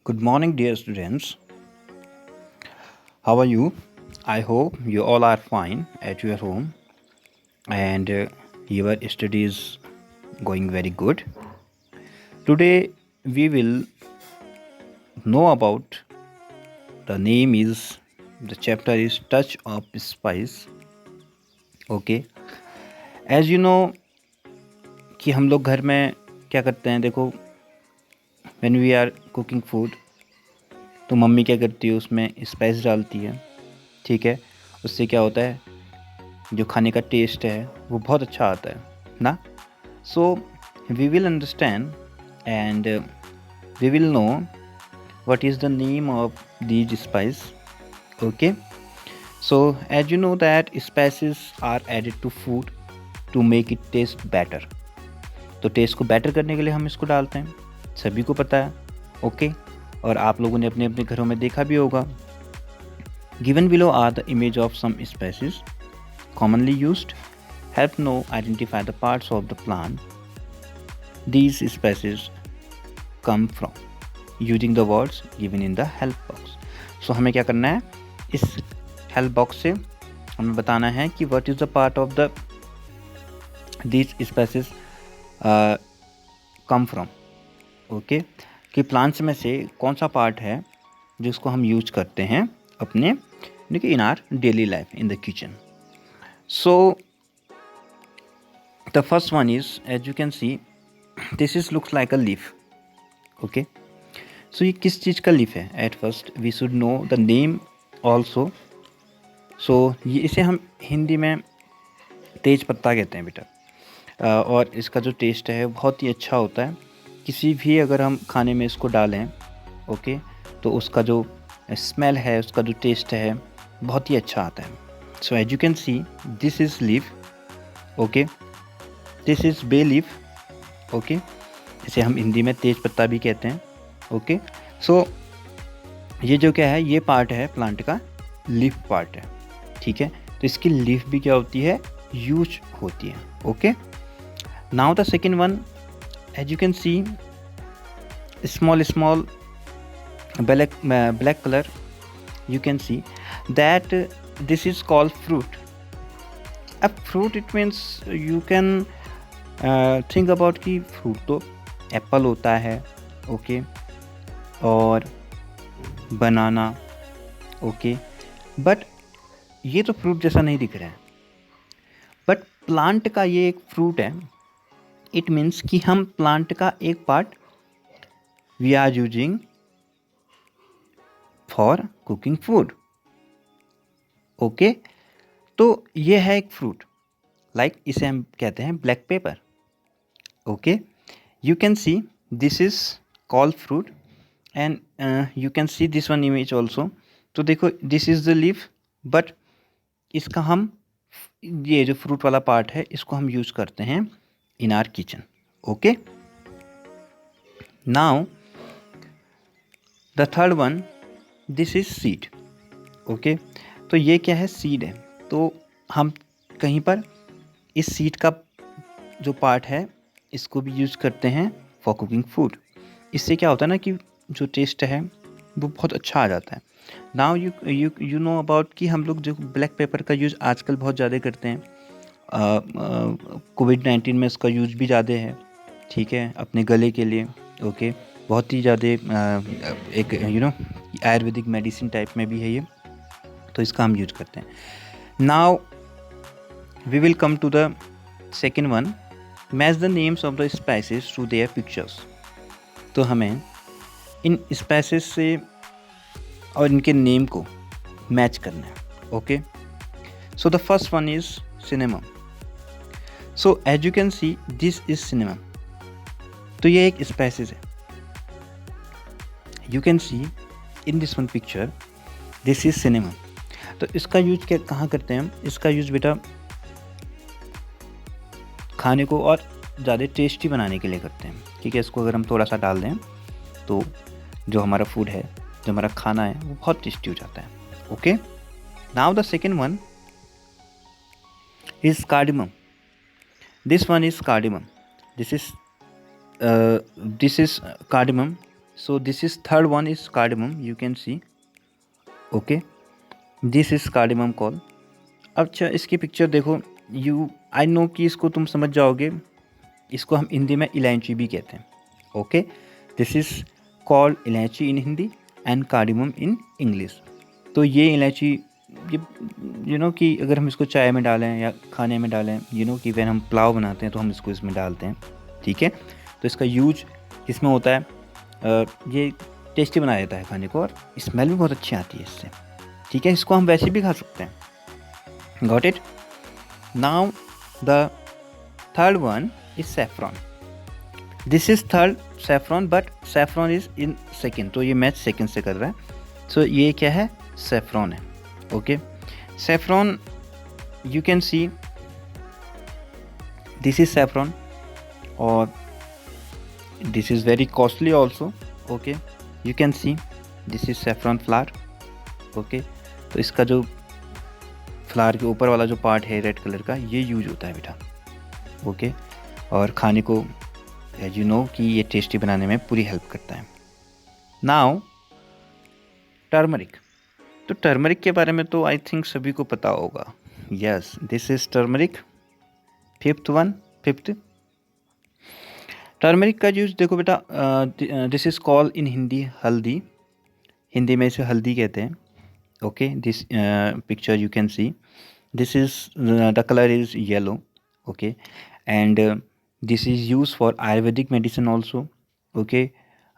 Good morning, dear students. How are you? I hope you all are fine at your home and your studies going very good. Today we will know about the chapter is Touch of Spice. Okay. As you know कि हम लोग घर में क्या करते हैं, देखो, when we are cooking food तो मम्मी क्या करती है, उसमें स्पाइस डालती है. ठीक है. उससे क्या होता है, जो खाने का टेस्ट है वो बहुत अच्छा आता है ना. So we will understand and we will know what is the name of these spice. Okay, so as you know that spices are added to food to make it taste better. तो test को better करने के लिए हम इसको डालते हैं, सभी को पता है. ओके, और आप लोगों ने अपने अपने घरों में देखा भी होगा. Given below are the image of some spices commonly used. Help know identify the parts of the plant these spices come from using the words given in the help box. So हमें क्या करना है, इस help box से हमें बताना है कि what is the part of the these spices come from. Okay, कि plants में से कौन सा part है जिसको हम यूज करते हैं अपने in our daily life in the kitchen. So the first one is, as you can see, this is looks like a leaf. Okay, so ये किस चीज़ का लीफ है? At first we should know the name also. So ये इसे हम हिंदी में तेज पत्ता कहते हैं बेटा. और इसका जो टेस्ट है बहुत ही अच्छा होता है. किसी भी अगर हम खाने में इसको डालें, ओके, तो उसका जो स्मेल है, उसका जो टेस्ट है बहुत ही अच्छा आता है. So as you can see, this is leaf. Okay, this is bay leaf. Okay, इसे हम हिंदी में तेज पत्ता भी कहते हैं. Okay, so ये जो क्या है, ये पार्ट है प्लांट का, लीफ पार्ट है. ठीक है, तो इसकी लीफ भी क्या होती है, यूज होती है. Okay, now the second one, as you can see, small black color, you can see that this is called fruit. अब fruit it means you can think about कि fruit तो एप्पल होता है. ओके, और बनाना. Okay, but ये तो fruit जैसा नहीं दिख रहा है. बट प्लांट का ये एक फ्रूट है. इट मीन्स कि हम प्लांट का एक part we are using for cooking food. Okay, तो ये है एक फ्रूट, लाइक इसे हम कहते हैं black pepper. Okay, you can see this is called fruit and you can see this one image also. तो देखो, this is the leaf, but इसका हम, ये जो फ्रूट वाला पार्ट है, इसको हम यूज करते हैं in our kitchen. Okay, now the third one, this is seed. Okay, तो ये क्या है, सीड है. तो हम कहीं पर इस सीड का जो पार्ट है इसको भी यूज करते हैं फॉर कुकिंग फूड. इससे क्या होता है ना कि जो टेस्ट है वो बहुत अच्छा आ जाता है. नाउ यू नो अबाउट कि हम लोग जो ब्लैक पेपर का यूज़ आजकल बहुत ज़्यादा करते हैं. कोविड-19 में इसका यूज़ भी ज़्यादा है. ठीक है, अपने गले के लिए. ओके, बहुत ही ज़्यादा एक आयुर्वेदिक मेडिसिन टाइप में भी है ये, तो इसका हम यूज करते हैं. Now we will come to the second one, match the names of the spices to their pictures. तो हमें इन स्पाइसेस से और इनके नेम को मैच करना है. Okay, so the first one is cinnamon. So as you can see, this is cinnamon. तो ये एक स्पाइसेस है. You can see in this one picture, this is cinnamon. तो इसका यूज क्या, कहाँ करते हैं हम इसका यूज बेटा, खाने को और ज़्यादा टेस्टी बनाने के लिए करते हैं. ठीक है, इसको अगर हम थोड़ा सा डाल दें तो जो हमारा फूड है, जो हमारा खाना है, वो बहुत टेस्टी हो जाता है. Okay, now the second one is cardamom. This one is cardamom. This is cardamom So this is third one is cardamom, you can see. Okay, this is cardamom call. अच्छा इसकी पिक्चर देखो, I know कि इसको तुम समझ जाओगे, इसको हम हिंदी में इलायची भी कहते हैं. Okay, this is called elaichi in Hindi and cardamom in English. तो ये इलायची, ये कि अगर हम इसको चाय में डालें या खाने में डालें, कि वैन हम पुलाव बनाते हैं तो हम इसको इसमें डालते हैं. ठीक है, तो इसका यूज इसमें होता है, ये टेस्टी बनाया जाता है खाने को और स्मेल भी बहुत अच्छी आती है इससे. ठीक है, इसको हम वैसे भी खा सकते हैं. Got it. Now the third one is saffron. This is third saffron, but saffron is in second. तो ये मैच सेकेंड से कर रहा है. सो ये क्या है? सैफरॉन है. Okay, saffron you can see, this is saffron और this is very costly also. Okay, you can see this is saffron flower. Okay, तो इसका जो फ्लावर के ऊपर वाला जो पार्ट है रेड कलर का, ये यूज होता है बेटा. ओके, और खाने को एज यू नो कि ये टेस्टी बनाने में पूरी हेल्प करता है. Now turmeric. तो टर्मरिक के बारे में तो आई थिंक सभी को पता होगा. Yes, this is turmeric. Fifth turmeric का यूज देखो बेटा, this is called in Hindi हल्दी. हिंदी में इसे हल्दी कहते हैं. Okay, this picture you can see, this is the colour is yellow. Okay, and this is use for Ayurvedic medicine also. Okay,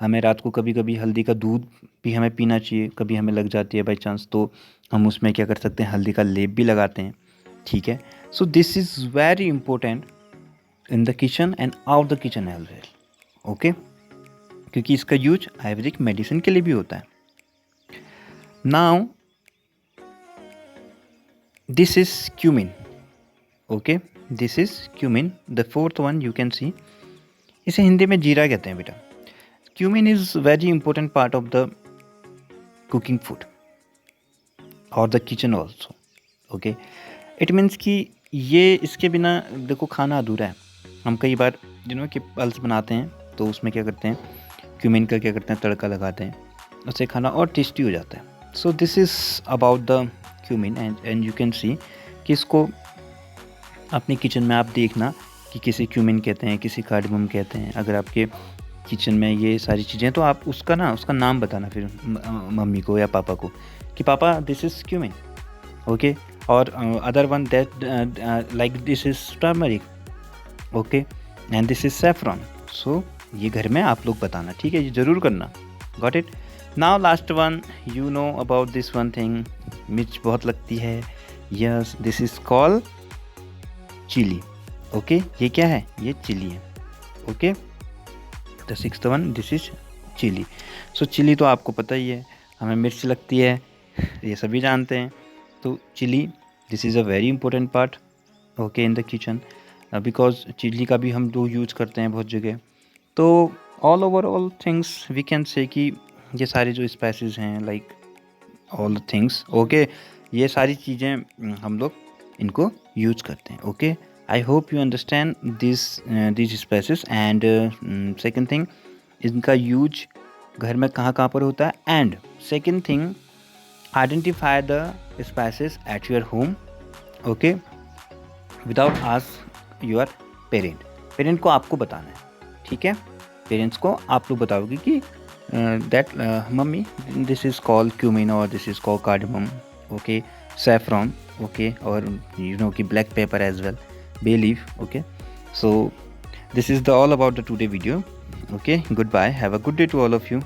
हमें रात को कभी कभी हल्दी का दूध भी हमें पीना चाहिए, कभी हमें लग जाती है बाई चांस, तो हम उसमें क्या कर सकते हैं, हल्दी का लेप भी लगाते हैं. ठीक है, so this is very important in the kitchen and out the kitchen as well. Okay, क्योंकि इसका यूज आयुर्वेदिक मेडिसिन के लिए भी होता है. Now this is cumin. Okay, this is cumin. The fourth one you can सी, इसे हिंदी में जीरा कहते हैं बेटा. Cumin is very important part of the cooking food or the kitchen also. Okay, it means कि ये इसके बिना देखो खाना अधूरा है. हम कई बार कि पल्स बनाते हैं तो उसमें क्या करते हैं, क्यूमिन का क्या करते हैं, तड़का लगाते हैं, उससे खाना और टेस्टी हो जाता है. So this is about the cumin and you can सी कि इसको अपने किचन में आप देखना कि किसी क्यूमिन कहते हैं, किसी कार्डमम कहते हैं. अगर आपके किचन में ये सारी चीज़ें, तो आप उसका नाम बताना फिर मम्मी को या पापा को कि पापा दिस इज़ क्यूमिन. ओके, और other one that like this is turmeric. Okay, and this is saffron. So ये घर में आप लोग बताना. ठीक है, ये ज़रूर करना. Got it. Now last one, you know about this one thing, मिर्च बहुत लगती है. Yes, this is called chilli. Okay, ये क्या है? ये चिली है. Okay, the sixth one, this is chilli. So chilli तो आपको पता ही है, हमें मिर्च लगती है, ये सभी जानते हैं. तो chilli, this is a very important part. Okay, in the kitchen, because chilli का भी हम दो यूज़ करते हैं बहुत जगह. तो all over all things we can say कि ये सारी जो स्पाइसेस हैं, like all the things. Okay, ये सारी चीज़ें हम लोग इनको यूज करते हैं. Okay, I hope you understand these spices. And second thing, इनका यूज घर में कहाँ पर होता है. And second thing, identify the spices at your home. Okay, without ask your parent को आपको बताना है. ठीक है, पेरेंट्स को आप लोग बताओगे कि that mummy this is called cumin और this is called cardamom. Okay, saffron. Okay, और यू नो कि black pepper as well, bay leaf. Okay, so this is all about the today video. Okay, goodbye, have a good day to all of you.